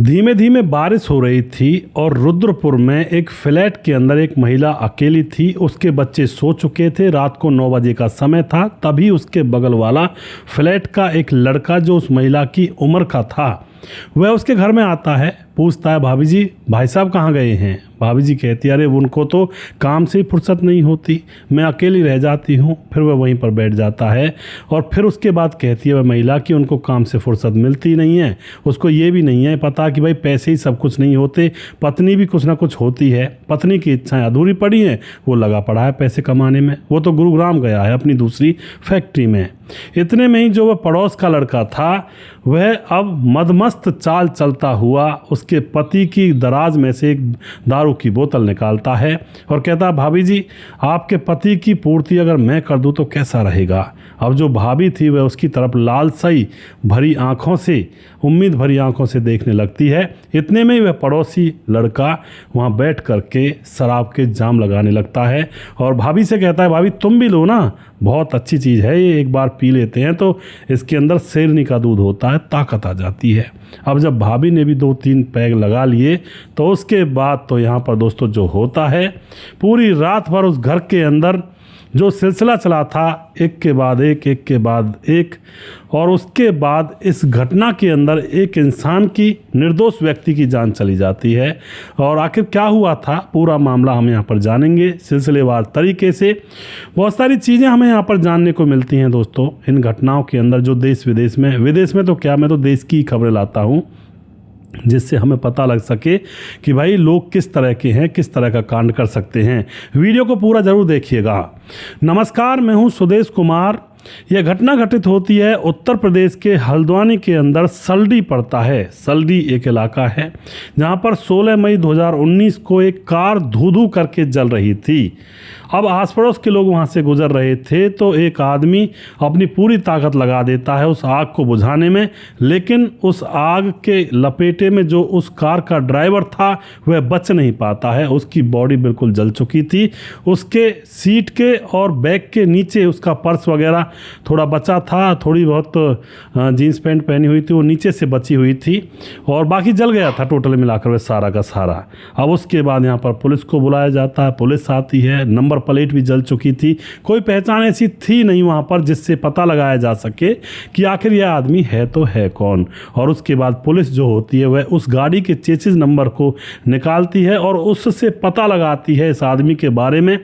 धीमे धीमे बारिश हो रही थी और रुद्रपुर में एक फ्लैट के अंदर एक महिला अकेली थी। उसके बच्चे सो चुके थे। रात को 9 बजे का समय था। तभी उसके बगल वाला फ्लैट का एक लड़का जो उस महिला की उम्र का था वह उसके घर में आता है। पूछता है, भाभी जी भाई साहब कहाँ गए हैं? भाभी जी कहती है, अरे उनको तो काम से ही फुर्सत नहीं होती, मैं अकेली रह जाती हूँ। फिर वह वहीं पर बैठ जाता है और फिर उसके बाद कहती है वह महिला कि उनको काम से फुर्सत मिलती नहीं है। उसको ये भी नहीं है पता कि भाई पैसे ही सब कुछ नहीं होते, पत्नी भी कुछ ना कुछ होती है। पत्नी की इच्छाएं अधूरी पड़ी हैं, वो लगा पड़ा है पैसे कमाने में। वो तो गुरुग्राम गया है अपनी दूसरी फैक्ट्री में। इतने में ही जो वह पड़ोस का लड़का था वह अब मदमस्त चाल चलता हुआ उसके पति की दराज में से एक दारू की बोतल निकालता है और कहता है, भाभी जी आपके पति की पूर्ति अगर मैं कर दूं तो कैसा रहेगा। अब जो भाभी थी वह उसकी तरफ लालसाई भरी आंखों से, उम्मीद भरी आंखों से देखने लगती है। इतने में ही वह पड़ोसी लड़का वहां बैठ करके शराब के जाम लगाने लगता है और भाभी से कहता है, भाभी तुम भी लो ना, बहुत अच्छी चीज़ है ये, एक बार पी लेते हैं तो इसके अंदर शेरनी का दूध होता है, ताकत आ जाती है। अब जब भाभी ने भी 2-3 पैग लगा लिए तो उसके बाद तो यहाँ पर दोस्तों जो होता है, पूरी रात भर उस घर के अंदर जो सिलसिला चला था, एक के बाद एक, और उसके बाद इस घटना के अंदर एक इंसान की, निर्दोष व्यक्ति की जान चली जाती है। और आखिर क्या हुआ था पूरा मामला हम यहाँ पर जानेंगे सिलसिलेवार तरीके से। बहुत सारी चीज़ें हमें यहाँ पर जानने को मिलती हैं दोस्तों इन घटनाओं के अंदर, जो देश विदेश में तो क्या, मैं तो देश की खबरें लाता हूँ जिससे हमें पता लग सके कि भाई लोग किस तरह के हैं, किस तरह का कांड कर सकते हैं। वीडियो को पूरा जरूर देखिएगा। नमस्कार, मैं हूं सुदेश कुमार। यह घटना घटित होती है उत्तर प्रदेश के हल्द्वानी के अंदर सल्डी पड़ता है। सल्डी एक इलाका है जहां पर 16 मई 2019 को एक कार धू-धू करके जल रही थी। अब आस पड़ोस के लोग वहां से गुजर रहे थे तो एक आदमी अपनी पूरी ताकत लगा देता है उस आग को बुझाने में, लेकिन उस आग के लपेटे में जो उस कार का ड्राइवर था वह बच नहीं पाता है। उसकी बॉडी बिल्कुल जल चुकी थी। उसके सीट के और बैग के नीचे उसका पर्स वगैरह थोड़ा बचा था, थोड़ी बहुत जीन्स पैंट पहनी हुई थी वो नीचे से बची हुई थी और बाकी जल गया था टोटल मिलाकर वह सारा का सारा। अब उसके बाद यहाँ पर पुलिस को बुलाया जाता है, पुलिस आती है। नंबर प्लेट भी जल चुकी थी, कोई पहचान ऐसी थी नहीं वहाँ पर जिससे पता लगाया जा सके कि आखिर यह आदमी है तो है कौन। और उसके बाद पुलिस जो होती है वह उस गाड़ी के चेसिस नंबर को निकालती है और उससे पता लगाती है इस आदमी के बारे में।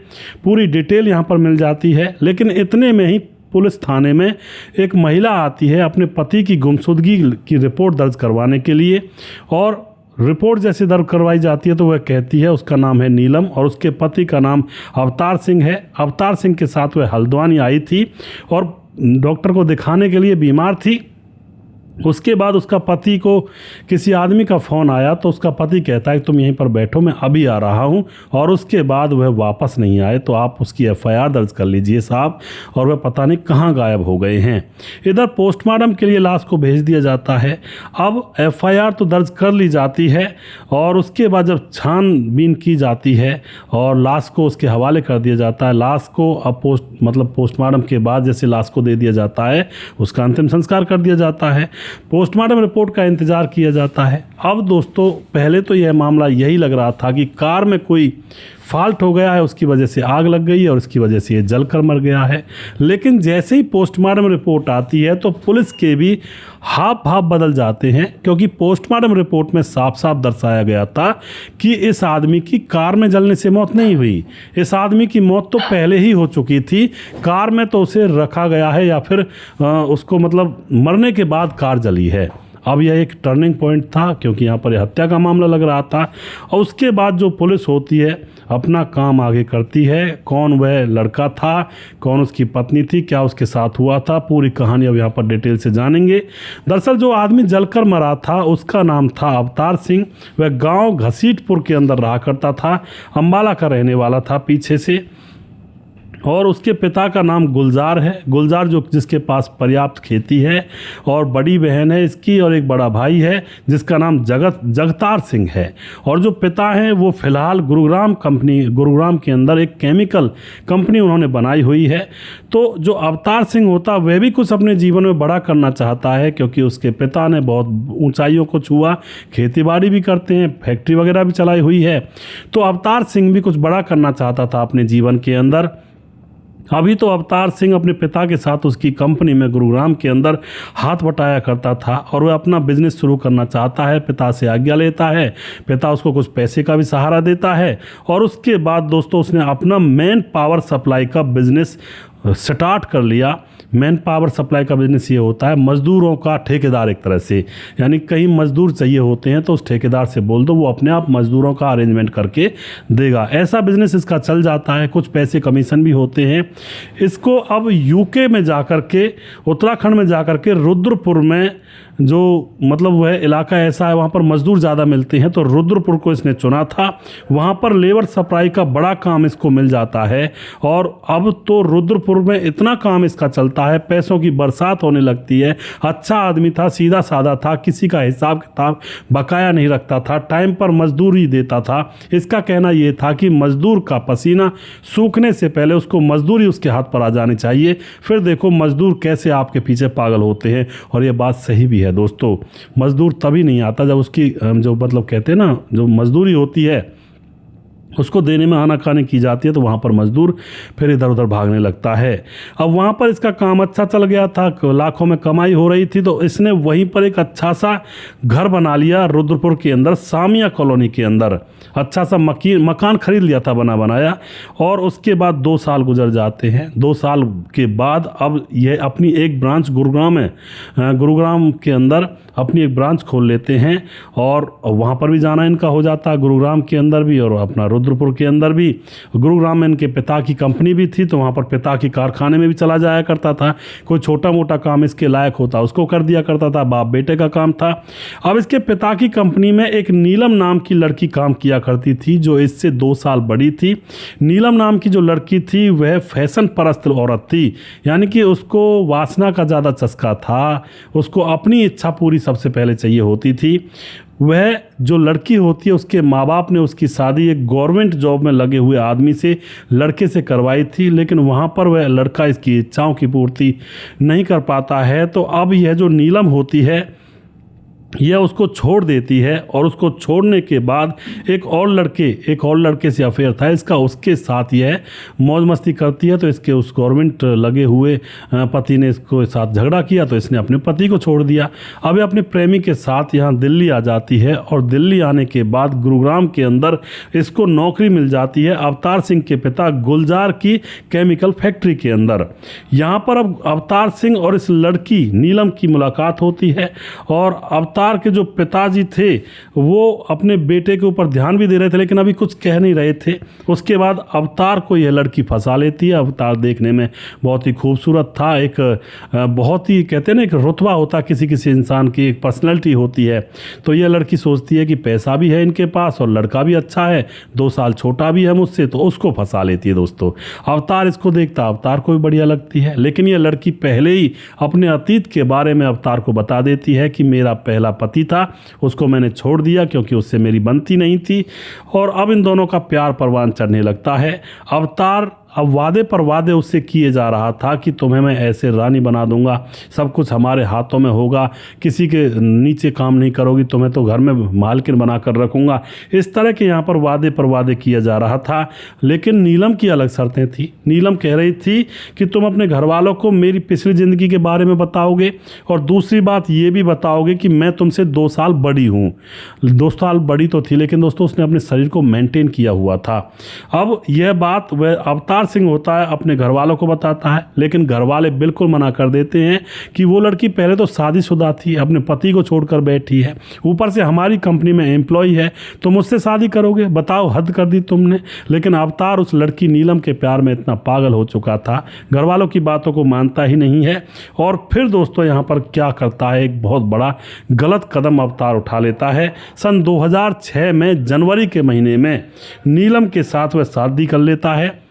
पूरी डिटेल यहाँ पर मिल जाती है। लेकिन इतने में ही पुलिस थाने में एक महिला आती है अपने पति की गुमशुदगी की रिपोर्ट दर्ज करवाने के लिए। और रिपोर्ट जैसे दर्ज करवाई जाती है तो वह कहती है, उसका नाम है नीलम और उसके पति का नाम अवतार सिंह है। अवतार सिंह के साथ वह हल्द्वानी आई थी और डॉक्टर को दिखाने के लिए बीमार थी। उसके बाद उसका पति को किसी आदमी का फ़ोन आया तो उसका पति कहता है तुम यहीं पर बैठो, मैं अभी आ रहा हूं। और उसके बाद वह वापस नहीं आए तो आप उसकी एफआईआर दर्ज कर लीजिए साहब। और वह पता नहीं कहां गायब हो गए हैं। इधर पोस्टमार्टम के लिए लाश को भेज दिया जाता है। अब एफआईआर तो दर्ज कर ली जाती है और उसके बाद जब छानबीन की जाती है और लाश को उसके हवाले कर दिया जाता है। लाश को अब पोस्टमार्टम के बाद जैसे लाश को दे दिया जाता है उसका अंतिम संस्कार कर दिया जाता है। पोस्टमार्टम रिपोर्ट का इंतजार किया जाता है। अब दोस्तों पहले तो यह मामला यही लग रहा था कि कार में कोई फॉल्ट हो गया है, उसकी वजह से आग लग गई है और इसकी वजह से ये जलकर मर गया है। लेकिन जैसे ही पोस्टमार्टम रिपोर्ट आती है तो पुलिस के भी हाव भाव बदल जाते हैं, क्योंकि पोस्टमार्टम रिपोर्ट में साफ साफ दर्शाया गया था कि इस आदमी की कार में जलने से मौत नहीं हुई। इस आदमी की मौत तो पहले ही हो चुकी थी। कार में तो उसे रखा गया है या फिर उसको मरने के बाद कार जली है। अब यह एक टर्निंग पॉइंट था क्योंकि यहाँ पर हत्या का मामला लग रहा था। और उसके बाद जो पुलिस होती है अपना काम आगे करती है। कौन वह लड़का था, कौन उसकी पत्नी थी, क्या उसके साथ हुआ था, पूरी कहानी अब यहाँ पर डिटेल से जानेंगे। दरअसल जो आदमी जलकर मरा था उसका नाम था अवतार सिंह। वह गांव घसीटपुर के अंदर रहा करता था, अम्बाला का रहने वाला था पीछे से। और उसके पिता का नाम गुलजार है। गुलजार जिसके पास पर्याप्त खेती है, और बड़ी बहन है इसकी, और एक बड़ा भाई है जिसका नाम जगतार सिंह है। और जो पिता हैं वो फ़िलहाल गुरुग्राम के अंदर एक केमिकल कंपनी उन्होंने बनाई हुई है। तो जो अवतार सिंह होता वह भी कुछ अपने जीवन में बड़ा करना चाहता है, क्योंकि उसके पिता ने बहुत ऊंचाइयों को छुआ, खेती बाड़ी भी करते हैं, फैक्ट्री वगैरह भी चलाई हुई है। तो अवतार सिंह भी कुछ बड़ा करना चाहता था अपने जीवन के अंदर। अभी तो अवतार सिंह अपने पिता के साथ उसकी कंपनी में गुरुग्राम के अंदर हाथ बटाया करता था, और वह अपना बिजनेस शुरू करना चाहता है। पिता से आज्ञा लेता है, पिता उसको कुछ पैसे का भी सहारा देता है, और उसके बाद दोस्तों उसने अपना मैन पावर सप्लाई का बिजनेस स्टार्ट कर लिया। मैन पावर सप्लाई का बिजनेस ये होता है मज़दूरों का ठेकेदार एक तरह से, यानी कहीं मज़दूर चाहिए होते हैं तो उस ठेकेदार से बोल दो, वो अपने आप मज़दूरों का अरेंजमेंट करके देगा। ऐसा बिजनेस इसका चल जाता है, कुछ पैसे कमीशन भी होते हैं। इसको अब यूके में जाकर के, उत्तराखंड में जाकर के रुद्रपुर में, जो मतलब वह इलाका ऐसा है वहाँ पर मज़दूर ज़्यादा मिलते हैं, तो रुद्रपुर को इसने चुना था। वहाँ पर लेबर सप्लाई का बड़ा काम इसको मिल जाता है, और अब तो रुद्रपुर में इतना काम इसका चलता है, पैसों की बरसात होने लगती है। अच्छा आदमी था, सीधा साधा था, किसी का हिसाब किताब बकाया नहीं रखता था, टाइम पर मजदूरी देता था। इसका कहना यह था कि मजदूर का पसीना सूखने से पहले उसको मजदूरी उसके हाथ पर आ जानी चाहिए, फिर देखो मजदूर कैसे आपके पीछे पागल होते हैं। और ये बात सही भी है दोस्तों, मजदूर तभी नहीं आता जब उसकी जो मतलब कहते हैं ना, जो मजदूरी होती है उसको देने में आनाकानी की जाती है, तो वहाँ पर मजदूर फिर इधर उधर भागने लगता है। अब वहाँ पर इसका काम अच्छा चल गया था, लाखों में कमाई हो रही थी, तो इसने वहीं पर एक अच्छा सा घर बना लिया रुद्रपुर के अंदर, सामिया कॉलोनी के अंदर अच्छा सा मकान खरीद लिया था बना बनाया। और उसके बाद 2 साल गुजर जाते हैं। 2 साल के बाद अब यह अपनी एक ब्रांच गुरुग्राम के अंदर अपनी एक ब्रांच खोल लेते हैं, और वहाँ पर भी जाना इनका हो जाता है, गुरुग्राम के अंदर भी और अपना रुद्रपुर के अंदर भी। गुरुग्राम में इनके पिता की कंपनी भी थी, तो वहाँ पर पिता की कारखाने में भी चला जाया करता था। कोई छोटा मोटा काम इसके लायक होता उसको कर दिया करता था, बाप बेटे का काम था। अब इसके पिता की कंपनी में एक नीलम नाम की लड़की काम किया करती थी, जो इससे 2 साल बड़ी थी। नीलम नाम की जो लड़की थी वह फैशन परस्त औरत थी, यानी कि उसको वासना का ज़्यादा चस्का था, उसको अपनी इच्छा पूरी सबसे पहले चाहिए होती थी। वह जो लड़की होती है उसके माँ बाप ने उसकी शादी एक गवर्नमेंट जॉब में लगे हुए आदमी से, लड़के से करवाई थी, लेकिन वहाँ पर वह लड़का इसकी इच्छाओं की पूर्ति नहीं कर पाता है। तो अब यह जो नीलम होती है यह उसको छोड़ देती है, और उसको छोड़ने के बाद एक और लड़के से अफेयर था इसका, उसके साथ यह मौज मस्ती करती है। तो इसके उस गवर्नमेंट लगे हुए पति ने इसको साथ झगड़ा किया, तो इसने अपने पति को छोड़ दिया। अब अपने प्रेमी के साथ यहाँ दिल्ली आ जाती है, और दिल्ली आने के बाद गुरुग्राम के अंदर इसको नौकरी मिल जाती है अवतार सिंह के पिता गुलजार की केमिकल फैक्ट्री के अंदर। यहाँ पर अब अवतार सिंह और इस लड़की नीलम की मुलाकात होती है, और अवतार के जो पिताजी थे वो अपने बेटे के ऊपर ध्यान भी दे रहे थे, लेकिन अभी कुछ कह नहीं रहे थे। उसके बाद अवतार को यह लड़की फंसा लेती है। अवतार देखने में बहुत ही खूबसूरत था, एक बहुत ही कहते हैं ना, एक रुतबा होता किसी किसी इंसान की, एक पर्सनैलिटी होती है। तो यह लड़की सोचती है कि पैसा भी है इनके पास और लड़का भी अच्छा है, 2 साल छोटा भी है मुझसे, तो उसको फंसा लेती है दोस्तों। अवतार इसको देखता, अवतार को भी बढ़िया लगती है, लेकिन यह लड़की पहले ही अपने अतीत के बारे में अवतार को बता देती है कि मेरा पहला पति था, उसको मैंने छोड़ दिया क्योंकि उससे मेरी बनती नहीं थी, और अब इन दोनों का प्यार परवान चढ़ने लगता है। अवतार अब वादे पर वादे उससे किए जा रहा था कि तुम्हें मैं ऐसे रानी बना दूंगा, सब कुछ हमारे हाथों में होगा, किसी के नीचे काम नहीं करोगी, तुम्हें तो घर में मालकिन बना कर रखूंगा। इस तरह के यहाँ पर वादे किया जा रहा था। लेकिन नीलम की अलग शर्तें थी। नीलम कह रही थी कि तुम अपने घर वालों को मेरी पिछली ज़िंदगी के बारे में बताओगे, और दूसरी बात ये भी बताओगे कि मैं तुमसे 2 साल बड़ी हूँ। 2 साल बड़ी तो थी, लेकिन दोस्तों उसने अपने शरीर को मेंटेन किया हुआ था। अब यह बात वह अवतार सिंह होता है अपने घर वालों को बताता है, लेकिन घर वाले बिल्कुल मना कर देते हैं कि वो लड़की पहले तो शादीशुदा थी, अपने पति को छोड़कर बैठी है, ऊपर से हमारी कंपनी में एम्प्लॉय है, तो मुझसे शादी करोगे? बताओ, हद कर दी तुमने। लेकिन अवतार उस लड़की नीलम के प्यार में इतना पागल हो चुका था, घर वालों की बातों को मानता ही नहीं है। और फिर दोस्तों यहाँ पर क्या करता है, एक बहुत बड़ा गलत कदम अवतार उठा लेता है। सन 2006 में जनवरी के महीने में नीलम के साथ वह शादी कर लेता है।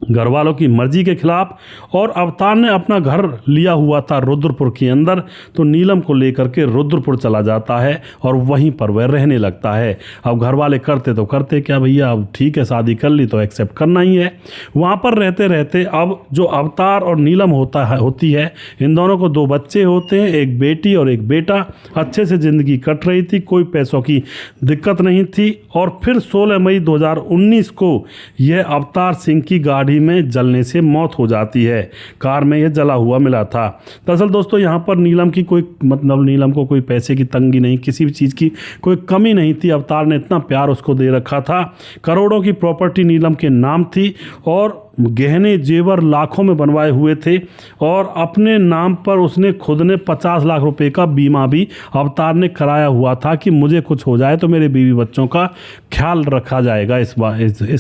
घर वालों की मर्जी के खिलाफ, और अवतार ने अपना घर लिया हुआ था रुद्रपुर के अंदर, तो नीलम को लेकर के रुद्रपुर चला जाता है और वहीं पर वह रहने लगता है। अब घर वाले करते तो करते क्या भैया, अब ठीक है शादी कर ली तो एक्सेप्ट करना ही है। वहाँ पर रहते रहते अब जो अवतार और नीलम होती है, इन दोनों को 2 बच्चे होते हैं, एक बेटी और एक बेटा। अच्छे से ज़िंदगी कट रही थी, कोई पैसों की दिक्कत नहीं थी। और फिर 16 मई 2019 को यह अवतार सिंह की गाड़ी में जलने से मौत हो जाती है। कार में यह जला हुआ मिला था। दरअसल दोस्तों यहाँ पर नीलम की कोई नीलम को कोई पैसे की तंगी नहीं, किसी भी चीज़ की कोई कमी नहीं थी। अवतार ने इतना प्यार उसको दे रखा था। करोड़ों की प्रॉपर्टी नीलम के नाम थी और गहने जेवर लाखों में बनवाए हुए थे, और अपने नाम पर उसने खुद ने 50 लाख रुपए का बीमा भी अवतार ने कराया हुआ था कि मुझे कुछ हो जाए तो मेरे बीवी बच्चों का ख्याल रखा जाएगा इस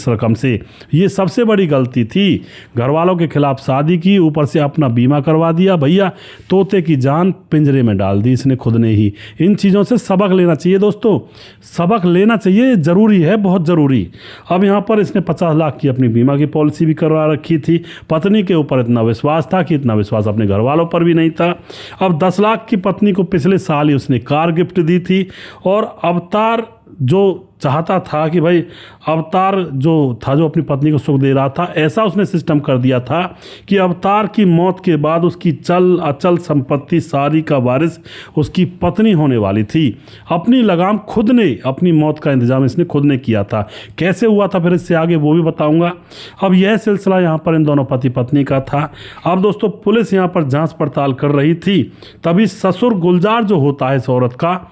रकम से। ये सबसे बड़ी गलती थी। घर वालों के खिलाफ शादी की, ऊपर से अपना बीमा करवा दिया। भैया तोते की जान पिंजरे में डाल दी इसने खुद ने ही। इन चीज़ों से सबक लेना चाहिए दोस्तों, सबक लेना चाहिए, ज़रूरी है, बहुत ज़रूरी। अब यहाँ पर इसने 50 लाख की अपनी बीमा की पॉलिसी भी करवा रखी थी। पत्नी के ऊपर इतना विश्वास था कि इतना विश्वास अपने घर वालों पर भी नहीं था। अब 10 लाख की पत्नी को पिछले साल ही उसने कार गिफ्ट दी थी, और अवतार जो चाहता था कि भाई अवतार जो था जो अपनी पत्नी को सुख दे रहा था, ऐसा उसने सिस्टम कर दिया था कि अवतार की मौत के बाद उसकी चल अचल संपत्ति सारी का वारिस उसकी पत्नी होने वाली थी। अपनी लगाम खुद ने, अपनी मौत का इंतजाम इसने खुद ने किया था। कैसे हुआ था फिर इससे आगे वो भी बताऊंगा। अब यह सिलसिला यहाँ पर इन दोनों पति पत्नी का था। अब दोस्तों पुलिस यहाँ पर जांच पड़ताल कर रही थी, तभी ससुर गुलजार जो होता है इस औरत का,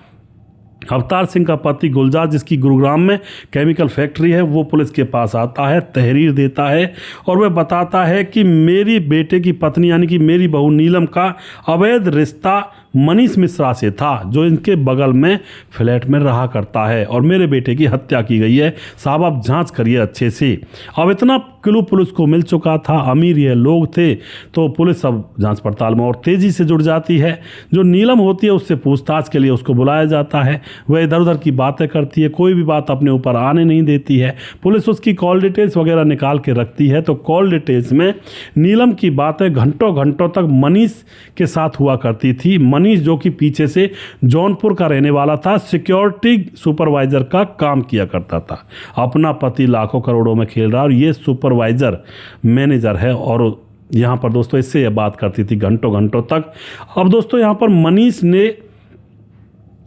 अवतार सिंह का पति गुलजार जिसकी गुरुग्राम में केमिकल फैक्ट्री है, वो पुलिस के पास आता है, तहरीर देता है, और वह बताता है कि मेरी बेटे की पत्नी यानी कि मेरी बहू नीलम का अवैध रिश्ता मनीष मिश्रा से था, जो इनके बगल में फ्लैट में रहा करता है, और मेरे बेटे की हत्या की गई है। साहब आप जांच करिए अच्छे से। अब इतना क्लू पुलिस को मिल चुका था, अमीर ये लोग थे, तो पुलिस अब जांच पड़ताल में और तेज़ी से जुड़ जाती है। जो नीलम होती है उससे पूछताछ के लिए उसको बुलाया जाता है। वह इधर उधर की बातें करती है, कोई भी बात अपने ऊपर आने नहीं देती है। पुलिस उसकी कॉल डिटेल्स वगैरह निकाल के रखती है, तो कॉल डिटेल्स में नीलम की बातें घंटों घंटों तक मनीष के साथ हुआ करती थी। मनीष जो कि पीछे से जौनपुर का रहने वाला था, सिक्योरिटी सुपरवाइजर का काम किया करता था। अपना पति लाखों करोड़ों में खेल रहा, और ये सुपरवाइजर मैनेजर है, और यहाँ पर दोस्तों इससे यह बात करती थी घंटों घंटों तक। अब दोस्तों यहाँ पर मनीष ने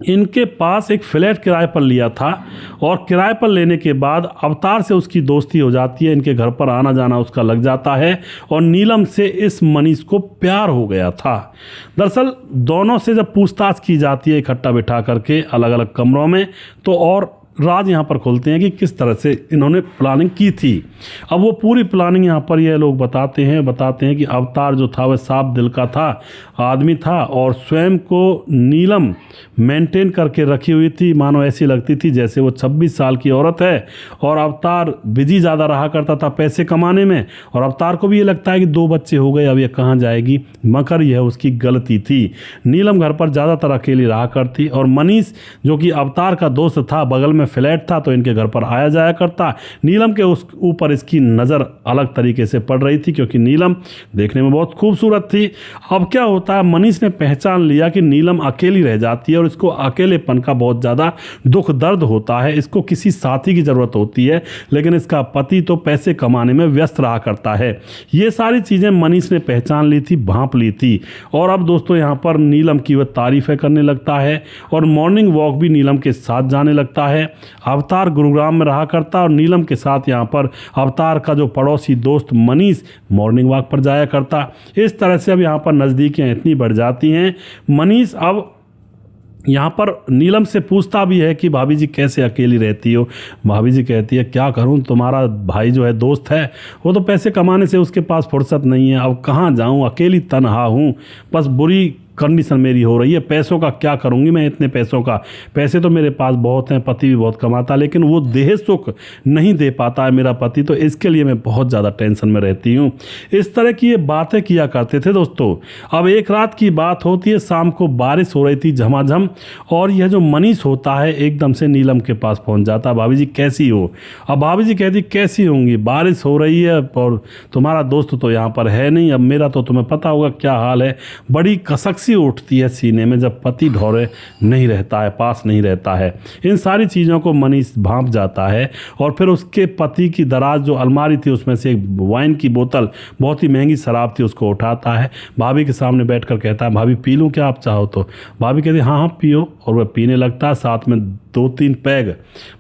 इनके पास एक फ्लैट किराए पर लिया था, और किराए पर लेने के बाद अवतार से उसकी दोस्ती हो जाती है, इनके घर पर आना जाना उसका लग जाता है, और नीलम से इस मनीष को प्यार हो गया था। दरअसल दोनों से जब पूछताछ की जाती है इकट्ठा बिठा करके अलग अलग कमरों में, तो और राज यहाँ पर खोलते हैं कि किस तरह से इन्होंने प्लानिंग की थी। अब वो पूरी प्लानिंग यहाँ पर ये लोग बताते हैं कि अवतार जो था वह साफ दिल का था, आदमी था, और स्वयं को नीलम मेंटेन करके रखी हुई थी। मानो ऐसी लगती थी जैसे वो 26 साल की औरत है, और अवतार बिजी ज़्यादा रहा करता था पैसे कमाने में, और अवतार को भी ये लगता है कि 2 बच्चे हो गए, अब ये कहाँ जाएगी, मगर यह उसकी गलती थी। नीलम घर पर ज़्यादातर अकेली रहा करती, और मनीष जो कि अवतार का दोस्त था, बगल में फ्लैट था, तो इनके घर पर आया जाया करता। नीलम के उस ऊपर इसकी नज़र अलग तरीके से पड़ रही थी, क्योंकि नीलम देखने में बहुत खूबसूरत थी। अब क्या होता है, मनीष ने पहचान लिया कि नीलम अकेली रह जाती है, और इसको अकेलेपन का बहुत ज़्यादा दुख दर्द होता है, इसको किसी साथी की ज़रूरत होती है, लेकिन इसका पति तो पैसे कमाने में व्यस्त रहा करता है। ये सारी चीज़ें मनीष ने पहचान ली थी, भांप ली थी। और अब दोस्तों यहाँ पर नीलम की वह तारीफ़ें करने लगता है, और मॉर्निंग वॉक भी नीलम के साथ जाने लगता है। अवतार गुरुग्राम में रहा करता, और नीलम के साथ यहाँ पर अवतार का जो पड़ोसी दोस्त मनीष मॉर्निंग वॉक पर जाया करता। इस तरह से अब यहाँ पर नज़दीकियाँ इतनी बढ़ जाती हैं। मनीष अब यहाँ पर नीलम से पूछता भी है कि भाभी जी कैसे अकेली रहती हो। भाभी जी कहती है क्या करूँ, तुम्हारा भाई जो है दोस्त है, वो तो पैसे कमाने से उसके पास फुर्सत नहीं है, अब कहाँ जाऊँ, अकेली तन्हा हूँ, बस बुरी कंडीशन मेरी हो रही है, पैसों का क्या करूंगी मैं, इतने पैसों का, पैसे तो मेरे पास बहुत हैं, पति भी बहुत कमाता, लेकिन वो देह सुख नहीं दे पाता है मेरा पति, तो इसके लिए मैं बहुत ज़्यादा टेंशन में रहती हूँ। इस तरह की ये बातें किया करते थे दोस्तों। अब एक रात की बात होती है, शाम को बारिश हो रही थी झमाझम, और यह जो मनीष होता है एकदम से नीलम के पास पहुंच जाता है। भाभी जी कैसी हो? अब भाभी जी कहती कैसी होंगी, बारिश हो रही है और तुम्हारा दोस्त तो यहाँ पर है नहीं, अब मेरा तो तुम्हें पता होगा क्या हाल है। बड़ी कसक सी उठती है सीने में जब पति ढोरे नहीं रहता है, पास नहीं रहता है। इन सारी चीज़ों को मनीष भांप जाता है और फिर उसके पति की दराज जो अलमारी थी उसमें से एक वाइन की बोतल, बहुत ही महंगी शराब थी, उसको उठाता है, भाभी के सामने बैठकर कहता है भाभी पी लूँ क्या आप चाहो तो? भाभी कहती हाँ हाँ पियो, और वह पीने लगता है, साथ में 2-3 पैग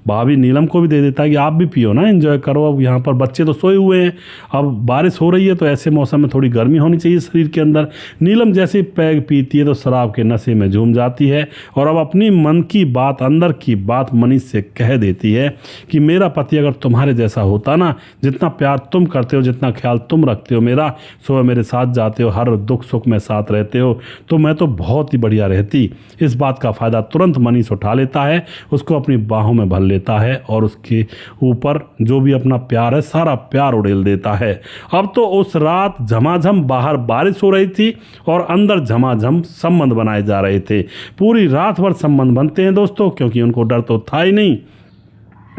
भाभी नीलम को भी दे देता है कि आप भी पियो ना, एंजॉय करो, अब यहाँ पर बच्चे तो सोए हुए हैं, अब बारिश हो रही है तो ऐसे मौसम में थोड़ी गर्मी होनी चाहिए शरीर के अंदर। नीलम जैसे पैग पीती है तो शराब के नशे में झूम जाती है और अब अपनी मन की बात, अंदर की बात मनीष से कह देती है कि मेरा पति अगर तुम्हारे जैसा होता ना, जितना प्यार तुम करते हो, जितना ख्याल तुम रखते हो मेरा, सुबह मेरे साथ जाते हो, हर दुख सुख में साथ रहते हो, तो मैं तो बहुत ही बढ़िया रहती। इस बात का फ़ायदा तुरंत मनीष उठा लेता है, उसको अपनी बाहों में भर लेता है और उसके ऊपर जो भी अपना प्यार है सारा प्यार उड़ेल देता है। अब तो उस रात झमाझम बाहर बारिश हो रही थी और अंदर झमाझम संबंध बनाए जा रहे थे। पूरी रात भर संबंध बनते हैं दोस्तों, क्योंकि उनको डर तो था ही नहीं।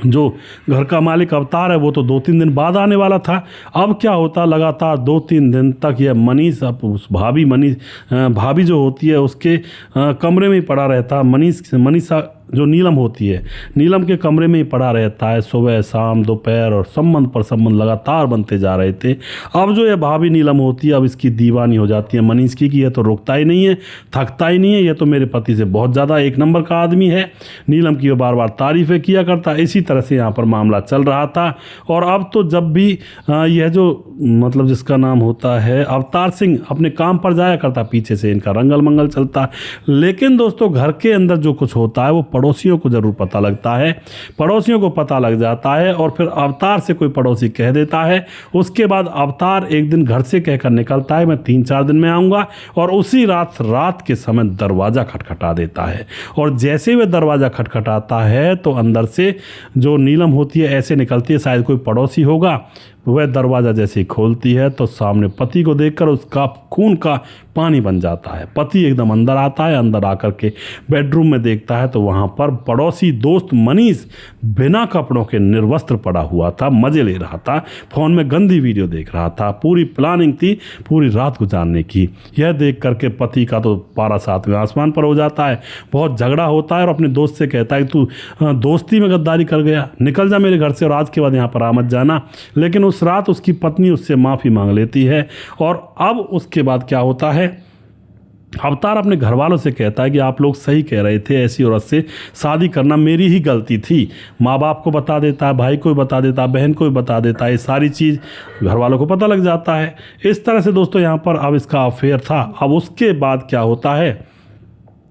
जो घर का मालिक अवतार है वो तो 2-3 दिन बाद आने वाला था। अब क्या होता, लगातार 2-3 दिन तक यह मनीष, अब उस भाभी जो होती है उसके कमरे में ही पड़ा रहता। मनीषा जो नीलम होती है, नीलम के कमरे में ही पड़ा रहता है, सुबह शाम दोपहर, और संबंध पर संबंध लगातार बनते जा रहे थे। अब जो ये भाभी नीलम होती है अब इसकी दीवानी हो जाती है मनीष की कि यह तो रुकता ही नहीं है, थकता ही नहीं है, यह तो मेरे पति से बहुत ज़्यादा एक नंबर का आदमी है। नीलम की वो बार बार तारीफ़ें किया करता। इसी तरह से यहाँ पर मामला चल रहा था। और अब तो जब भी यह जो मतलब जिसका नाम होता है अवतार सिंह अपने काम पर जाया करता, पीछे से इनका रंगल मंगल चलता। लेकिन दोस्तों घर के अंदर जो कुछ होता है वो पड़ोसियों को ज़रूर पता लगता है, पड़ोसियों को पता लग जाता है और फिर अवतार से कोई पड़ोसी कह देता है। उसके बाद अवतार एक दिन घर से कहकर निकलता है मैं 3-4 दिन में आऊँगा, और उसी रात के समय दरवाज़ा खटखटा देता है। और जैसे वह दरवाज़ा खटखटाता है तो अंदर से जो नीलम होती है ऐसे निकलती है शायद कोई पड़ोसी होगा। वह दरवाज़ा जैसे ही खोलती है तो सामने पति को देखकर उसका खून का पानी बन जाता है। पति एकदम अंदर आता है, अंदर आकर के बेडरूम में देखता है तो वहाँ पर पड़ोसी दोस्त मनीष बिना कपड़ों के निर्वस्त्र पड़ा हुआ था, मज़े ले रहा था, फ़ोन में गंदी वीडियो देख रहा था। पूरी प्लानिंग थी पूरी रात गुजारने की। यह देख करके पति का तो पारा 7वें आसमान पर हो जाता है। बहुत झगड़ा होता है और अपने दोस्त से कहता है कि तू दोस्ती में गद्दारी कर गया, निकल जा मेरे घर से और आज के बाद यहाँ पर आ मत जाना। लेकिन उस रात उसकी पत्नी उससे माफ़ी मांग लेती है। और अब उसके बाद क्या होता है, अवतार अपने घर वालों से कहता है कि आप लोग सही कह रहे थे, ऐसी औरत से शादी करना मेरी ही गलती थी। माँ बाप को बता देता है, भाई को भी बता देता है, बहन को भी बता देता है, ये सारी चीज़ घर वालों को पता लग जाता है। इस तरह से दोस्तों यहाँ पर अब इसका अफेयर था। अब उसके बाद क्या होता है,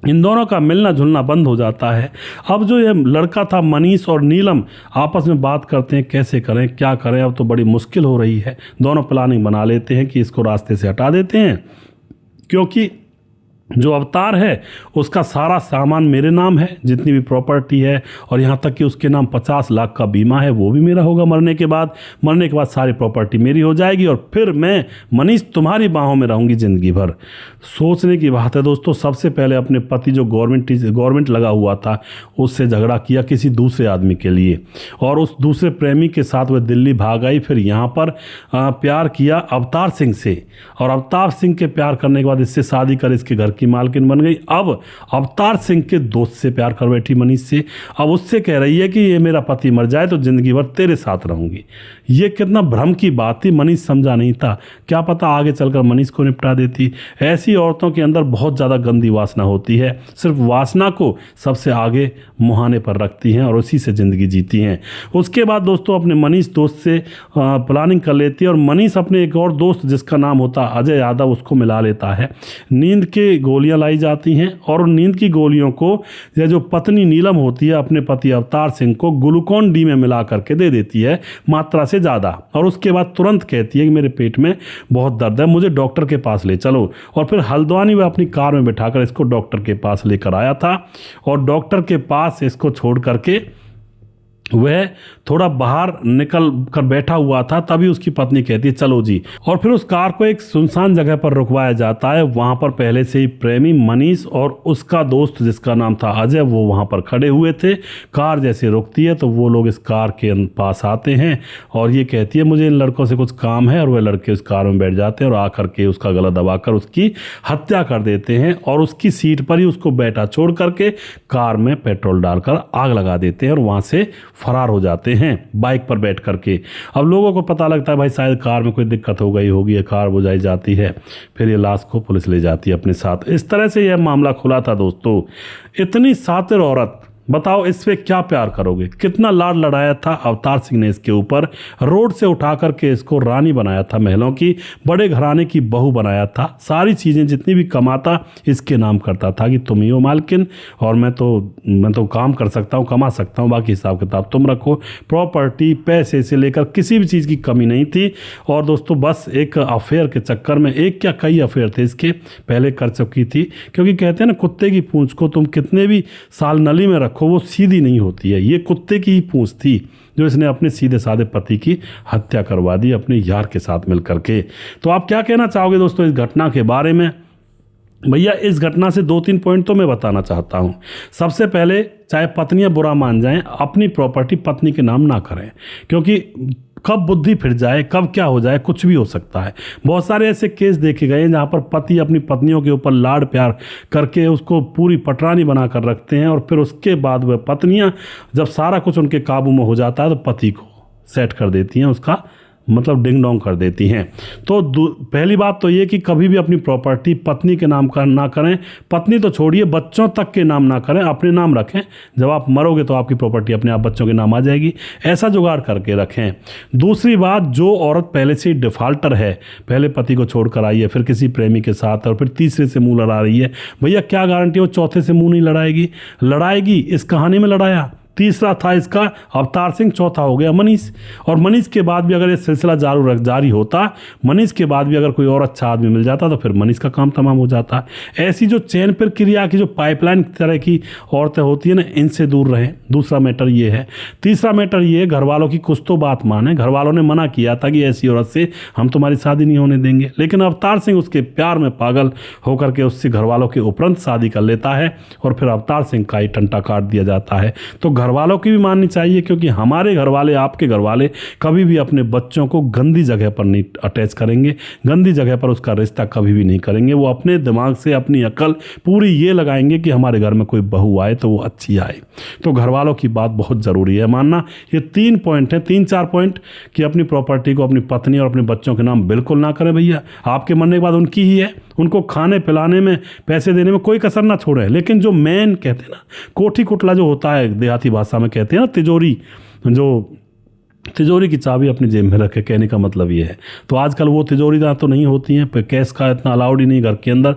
इन दोनों का मिलना जुलना बंद हो जाता है। अब जो ये लड़का था मनीष और नीलम आपस में बात करते हैं कैसे करें क्या करें, अब तो बड़ी मुश्किल हो रही है। दोनों प्लानिंग बना लेते हैं कि इसको रास्ते से हटा देते हैं, क्योंकि जो अवतार है उसका सारा सामान मेरे नाम है, जितनी भी प्रॉपर्टी है, और यहाँ तक कि उसके नाम 50 लाख का बीमा है वो भी मेरा होगा मरने के बाद सारी प्रॉपर्टी मेरी हो जाएगी और फिर मैं मनीष तुम्हारी बाहों में रहूँगी ज़िंदगी भर। सोचने की बात है दोस्तों। सबसे पहले अपने पति जो गवर्नमेंट लगा हुआ था उससे झगड़ा किया किसी दूसरे आदमी के लिए, और उस दूसरे प्रेमी के साथ वह दिल्ली भाग आई। फिर यहाँ पर प्यार किया अवतार सिंह से, और अवतार सिंह के प्यार करने के बाद इससे शादी कर इसके घर की मालकिन बन गई। अब अवतार सिंह के दोस्त से प्यार कर बैठी मनीष से। अब उससे कह रही है कि ये मेरा पति मर जाए तो जिंदगी भर तेरे साथ रहूंगी। ये कितना भ्रम की बात थी, मनीष समझा नहीं था। क्या पता आगे चलकर मनीष को निपटा देती। ऐसी औरतों के अंदर बहुत ज़्यादा गंदी वासना होती है, सिर्फ वासना को सबसे आगे मुहाने पर रखती हैं और उसी से ज़िंदगी जीती हैं। उसके बाद दोस्तों अपने मनीष दोस्त से प्लानिंग कर लेती है, और मनीष अपने एक और दोस्त जिसका नाम होता अजय यादव उसको मिला लेता है। नींद के गोलियां लाई जाती हैं और उन नींद की गोलियों को यह जो पत्नी नीलम होती है अपने पति अवतार सिंह को ग्लूकोन डी में मिला करके दे देती है मात्रा से ज़्यादा, और उसके बाद तुरंत कहती है कि मेरे पेट में बहुत दर्द है, मुझे डॉक्टर के पास ले चलो। और फिर हल्द्वानी वह अपनी कार में बिठाकर इसको डॉक्टर के पास लेकर आया था और डॉक्टर के पास इसको छोड़ करके वह थोड़ा बाहर निकल कर बैठा हुआ था, तभी उसकी पत्नी कहती है चलो जी। और फिर उस कार को एक सुनसान जगह पर रुकवाया जाता है। वहाँ पर पहले से ही प्रेमी मनीष और उसका दोस्त जिसका नाम था अजय वो वहाँ पर खड़े हुए थे। कार जैसे रुकती है तो वो लोग इस कार के पास आते हैं और ये कहती है मुझे इन लड़कों से कुछ काम है, और वह लड़के उस कार में बैठ जाते हैं और आकर के उसका गला दबाकर उसकी हत्या कर देते हैं और उसकी सीट पर ही उसको बैठा छोड़ करके कार में पेट्रोल डालकर आग लगा देते हैं और वहाँ से फरार हो जाते हैं बाइक पर बैठ करके। अब लोगों को पता लगता है भाई शायद कार में कोई दिक्कत हो गई होगी, कार बुझाई जाती है, फिर ये लाश को पुलिस ले जाती है अपने साथ। इस तरह से यह मामला खुला था दोस्तों। इतनी सातिर औरत, बताओ इस पे क्या प्यार करोगे। कितना लाड लड़ाया था अवतार सिंह ने इसके ऊपर, रोड से उठा करके इसको रानी बनाया था, महलों की बड़े घराने की बहू बनाया था। सारी चीज़ें जितनी भी कमाता इसके नाम करता था कि तुम ही हो मालकिन और मैं तो काम कर सकता हूँ, कमा सकता हूँ, बाकी हिसाब किताब तुम रखो। प्रॉपर्टी पैसे से लेकर किसी भी चीज़ की कमी नहीं थी। और दोस्तों बस एक अफेयर के चक्कर में, एक क्या कई अफेयर थे इसके पहले कर चुकी थी, क्योंकि कहते हैं ना कुत्ते की पूंछ को तुम कितने भी साल नली में वो सीधी नहीं होती है। ये कुत्ते की ही पूंछ थी जो इसने अपने सीधे साधे पति की हत्या करवा दी अपने यार के साथ मिलकर के। तो आप क्या कहना चाहोगे दोस्तों इस घटना के बारे में। भैया इस घटना से 2-3 पॉइंट तो मैं बताना चाहता हूं। सबसे पहले, चाहे पत्नियां बुरा मान जाएं, अपनी प्रॉपर्टी पत्नी के नाम ना करें, क्योंकि कब बुद्धि फिर जाए, कब क्या हो जाए, कुछ भी हो सकता है। बहुत सारे ऐसे केस देखे गए हैं जहाँ पर पति अपनी पत्नियों के ऊपर लाड प्यार करके उसको पूरी पटरानी बना कर रखते हैं और फिर उसके बाद वह पत्नियाँ जब सारा कुछ उनके काबू में हो जाता है तो पति को सेट कर देती हैं, उसका मतलब डिंग डोंग कर देती हैं। तो पहली बात तो ये कि कभी भी अपनी प्रॉपर्टी पत्नी के नाम का ना करें। पत्नी तो छोड़िए, बच्चों तक के नाम ना करें, अपने नाम रखें। जब आप मरोगे तो आपकी प्रॉपर्टी अपने आप बच्चों के नाम आ जाएगी, ऐसा जुगाड़ करके रखें। दूसरी बात, जो औरत पहले से डिफाल्टर है, पहले पति को छोड़ कर आई है, फिर किसी प्रेमी के साथ और फिर तीसरे से मुंह लड़ा रही है, भैया क्या गारंटी वो चौथे से मुंह नहीं लड़ाएगी। लड़ाएगी, इस कहानी में लड़ाया। तीसरा था इसका अवतार सिंह, चौथा हो गया मनीष। और मनीष के बाद भी अगर ये सिलसिला जारी होता, मनीष के बाद भी अगर कोई और अच्छा आदमी मिल जाता तो फिर मनीष का काम तमाम हो जाता। ऐसी जो चैन प्रक्रिया की जो पाइपलाइन तरह की औरतें होती है ना, इनसे दूर रहें। दूसरा मैटर ये है। तीसरा मैटर ये है, घर वालों की कुछ तो बात माने। घर वालों ने मना किया था कि ऐसी औरत से हम तुम्हारी शादी नहीं होने देंगे, लेकिन अवतार सिंह उसके प्यार में पागल होकर के उससे घर वालों के उपरंत शादी कर लेता है और फिर अवतार सिंह का ही टंटा काट दिया जाता है। तो घर वालों की भी माननी चाहिए, क्योंकि हमारे घर वाले, आपके घर वाले कभी भी अपने बच्चों को गंदी जगह पर नहीं अटैच करेंगे, गंदी जगह पर उसका रिश्ता कभी भी नहीं करेंगे। वो अपने दिमाग से अपनी अकल पूरी ये लगाएंगे कि हमारे घर में कोई बहू आए तो वो अच्छी आए। तो घर वालों की बात बहुत ज़रूरी है मानना। ये 3 पॉइंट हैं, 3-4 पॉइंट कि अपनी प्रॉपर्टी को अपनी पत्नी और अपने बच्चों के नाम बिल्कुल ना करें। भैया आपके मरने के बाद उनकी ही है, उनको खाने पिलाने में, पैसे देने में कोई कसर ना छोड़ें। लेकिन जो मेन कहते हैं ना, कोठी कुटला जो होता है देहाती भाषा में कहते हैं ना, तिजोरी, जो तिजोरी की चाबी अपनी जेब में रखे, कहने का मतलब ये है। तो आजकल वो तिजोरी तो नहीं होती हैं, कैश का इतना अलाउड ही नहीं घर के अंदर।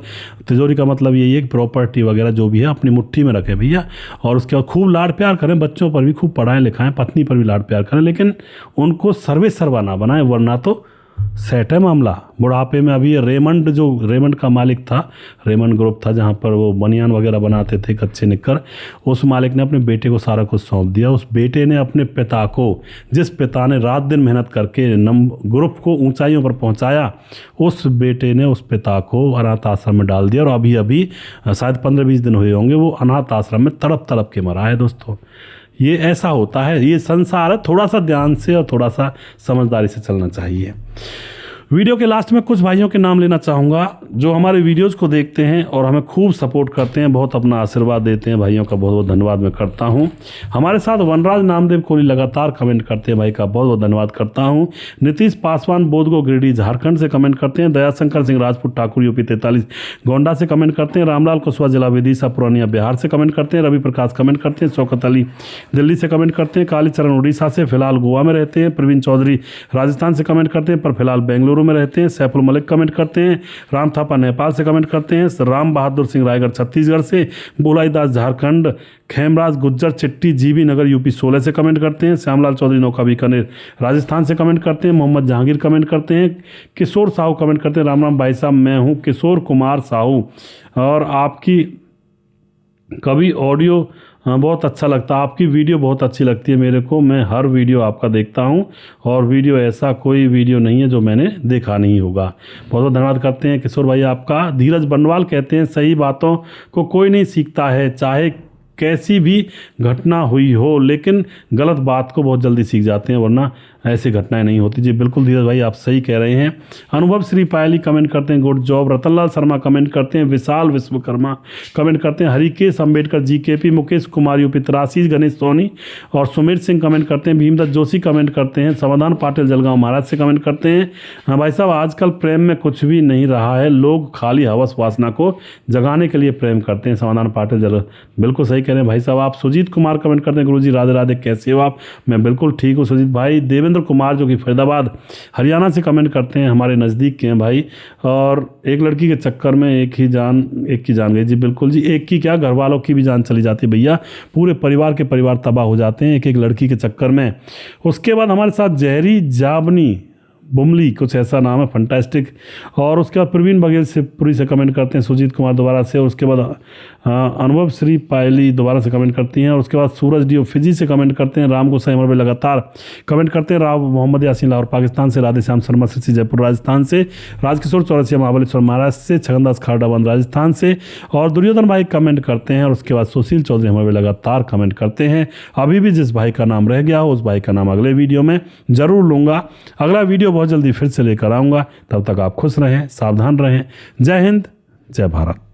तिजोरी का मतलब यही है कि प्रॉपर्टी वगैरह जो भी है अपनी मुट्ठी में रखें भैया, और उसके बाद खूब लाड प्यार करें, बच्चों पर भी खूब पढ़ाएं लिखाएं, पत्नी पर भी लाड प्यार करें, लेकिन उनको सर्वे सर्वा ना बनाएं, वरना तो सेट है मामला। बुढ़ापे में अभी रेमंड का मालिक था, रेमंड ग्रुप था जहाँ पर वो बनियान वगैरह बनाते थे, कच्चे निक्कर, उस मालिक ने अपने बेटे को सारा कुछ सौंप दिया। उस बेटे ने अपने पिता को, जिस पिता ने रात दिन मेहनत करके ग्रुप को ऊंचाइयों पर पहुंचाया, उस बेटे ने उस पिता को अनाथ आश्रम में डाल दिया और अभी शायद 15-20 दिन हुए होंगे वो अनाथ आश्रम में तड़प के मरा है। दोस्तों ये ऐसा होता है, ये संसार है। थोड़ा सा ध्यान से और थोड़ा सा समझदारी से चलना चाहिए। वीडियो के लास्ट में कुछ भाइयों के नाम लेना चाहूँगा जो हमारे वीडियोज़ को देखते हैं और हमें खूब सपोर्ट करते हैं, बहुत अपना आशीर्वाद देते हैं। भाइयों का बहुत बहुत धन्यवाद मैं करता हूँ। हमारे साथ वनराज नामदेव कोहली लगातार कमेंट करते हैं, भाई का बहुत बहुत धन्यवाद करता हूँ। नीतीश पासवान बोधगो गिरिडीह झारखंड से कमेंट करते हैं। दयाशंकर सिंह राजपूत ठाकुर यूपी 43 गोंडा से कमेंट करते हैं। रामलाल कुशवाहा जिला विदिशा पुरानिया बिहार से कमेंट करते हैं। रवि प्रकाश कमेंट करते हैं। शौकत अली दिल्ली से कमेंट करते हैं। कालीचरण उड़ीसा से, फिलहाल गोवा में रहते हैं। प्रवीण चौधरी राजस्थान से कमेंट करते हैं, पर फिलहाल बेंगलुरु बेंगलुरु में रहते हैं। सैफुल मलिक कमेंट करते हैं। राम थापा नेपाल से कमेंट करते हैं। राम बहादुर सिंह रायगढ़ छत्तीसगढ़ से। बोलाई दास झारखंड। खेमराज गुज्जर चिट्टी जीबी नगर यूपी 16 से कमेंट करते हैं। श्यामलाल चौधरी नौका बीकानेर राजस्थान से कमेंट करते हैं। मोहम्मद जहांगीर कमेंट करते हैं। किशोर साहू कमेंट करते हैं। राम राम भाई साहब, मैं हूं किशोर कुमार साहू और आपकी कभी ऑडियो बहुत अच्छा लगता है, आपकी वीडियो बहुत अच्छी लगती है मेरे को। मैं हर वीडियो आपका देखता हूं और वीडियो ऐसा कोई वीडियो नहीं है जो मैंने देखा नहीं होगा। बहुत बहुत धन्यवाद करते हैं किशोर भाई आपका। धीरज बनवाल कहते हैं सही बातों को कोई नहीं सीखता है, चाहे कैसी भी घटना हुई हो, लेकिन गलत बात को बहुत जल्दी सीख जाते हैं, वरना ऐसी घटनाएं नहीं होती। जी बिल्कुल धीरज भाई, आप सही कह रहे हैं। अनुभव श्री पायली कमेंट करते हैं good job. Ratanlal Sharma comment करते हैं। विशाल विश्वकर्मा कमेंट करते हैं। हरिकेश अम्बेडकर जीकेपी। मुकेश कुमार यूपी 83। गणेश सोनी और सुमेर सिंह कमेंट करते हैं। भीमदत्त जोशी कमेंट करते हैं। समाधान पाटिल जलगांव महाराज से कमेंट करते हैं। हाँ भाई साहब, आजकल प्रेम में कुछ भी नहीं रहा है, लोग खाली हवस वासना को जगाने के लिए प्रेम करते हैं। समाधान पाटिल जल बिल्कुल सही कह रहे हैं भाई साहब आप। सुजीत कुमार कमेंट करते हैं गुरुजी राधे राधे, कैसे हो आप? मैं बिल्कुल ठीक हूँ सुजीत भाई। देवेंद्र कुमार जो कि फरीदाबाद हरियाणा से कमेंट करते हैं, हमारे नज़दीक के हैं भाई। और एक लड़की के चक्कर में एक की जान गई। जी बिल्कुल जी, एक की क्या, घर वालों की भी जान चली जाती है भैया। पूरे परिवार के परिवार तबाह हो जाते हैं एक लड़की के चक्कर में। उसके बाद हमारे साथ जहरी जाबनी बुमली कुछ ऐसा नाम है, फंटास्टिक। और उसके बाद प्रवीण बघेल से पूरी से कमेंट करते हैं। सुजीत कुमार दोबारा से। और उसके बाद अनुभव श्री पायली दोबारा से कमेंट करती हैं। और उसके बाद सूरज डी फिजी से कमेंट करते हैं। राम गोसाई अमर में लगातार कमेंट करते हैं। राव मोहम्मद यासीन लाहौर पाकिस्तान से। राधे श्याम शर्मा सिरसी जयपुर राजस्थान से। राजकिशोर चौरसिया महाबलेश्वर महाराष्ट्र से। छगनदास खारडाबंद राजस्थान से। और दुर्योधन भाई कमेंट करते हैं। और उसके बाद सुशील चौधरी हमारे लगातार कमेंट करते हैं। अभी भी जिस भाई का नाम रह गया हो उस भाई का नाम अगले वीडियो में जरूर लूँगा। अगला वीडियो बहुत जल्दी फिर से लेकर आऊँगा। तब तक आप खुश रहें, सावधान रहें। जय हिंद, जय भारत।